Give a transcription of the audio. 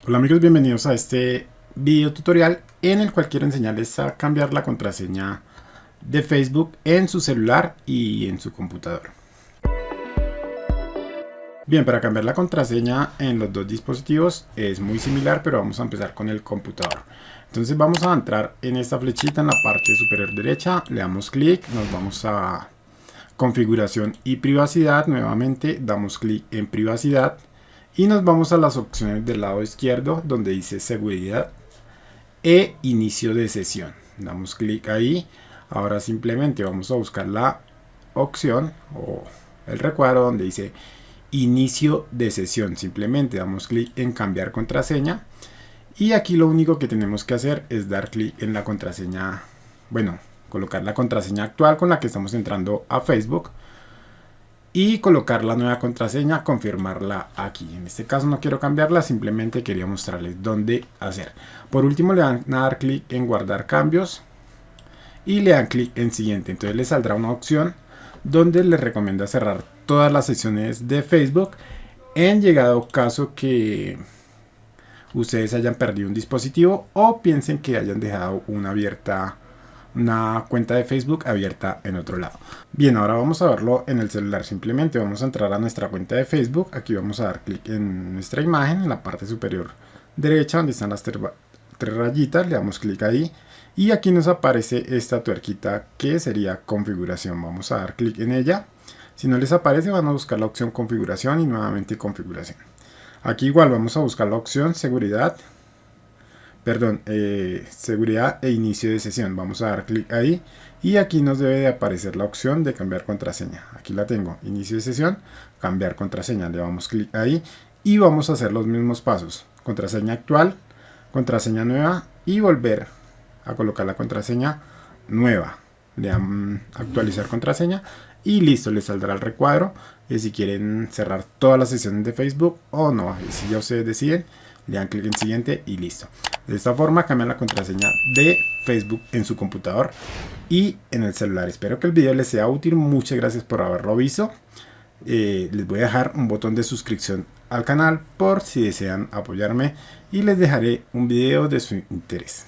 Hola amigos, bienvenidos a este video tutorial en el cual quiero enseñarles a cambiar la contraseña de Facebook en su celular y en su computador. Bien, para cambiar la contraseña en los dos dispositivos es muy similar, pero vamos a empezar con el computador. Entonces vamos a entrar en esta flechita en la parte superior derecha, le damos clic, nos vamos a configuración y privacidad, nuevamente damos clic en privacidad. Y nos vamos a las opciones del lado izquierdo donde dice seguridad e inicio de sesión. Damos clic ahí. Ahora simplemente vamos a buscar la opción o el recuadro donde dice inicio de sesión. Simplemente damos clic en cambiar contraseña. Y aquí lo único que tenemos que hacer es dar clic en la contraseña, bueno, colocar la contraseña actual con la que estamos entrando a Facebook. Y colocar la nueva contraseña, confirmarla aquí. En este caso no quiero cambiarla, simplemente quería mostrarles dónde hacer. Por último le van a dar clic en guardar cambios y le dan clic en siguiente. Entonces les saldrá una opción donde les recomienda cerrar todas las sesiones de Facebook en llegado caso que ustedes hayan perdido un dispositivo o piensen que hayan dejado una cuenta de Facebook abierta en otro lado. Bien, ahora vamos a verlo en el celular. Simplemente vamos a entrar a nuestra cuenta de Facebook. Aquí vamos a dar clic en nuestra imagen, en la parte superior derecha donde están las tres rayitas, le damos clic ahí y aquí nos aparece esta tuerquita que sería configuración. Vamos a dar clic en ella. Si no les aparece, van a buscar la opción configuración y nuevamente configuración. Aquí igual vamos a buscar la opción seguridad e inicio de sesión. Vamos a dar clic ahí y aquí nos debe de aparecer la opción de cambiar contraseña. Aquí la tengo, inicio de sesión, cambiar contraseña. Le damos clic ahí y vamos a hacer los mismos pasos. Contraseña actual, contraseña nueva y volver a colocar la contraseña nueva. Le dan actualizar contraseña y listo, les saldrá el recuadro de si quieren cerrar todas las sesiones de Facebook o no. Y si ya ustedes deciden, le dan clic en siguiente y listo. De esta forma cambian la contraseña de Facebook en su computador y en el celular. Espero que el video les sea útil. Muchas gracias por haberlo visto. Les voy a dejar un botón de suscripción al canal por si desean apoyarme y les dejaré un video de su interés.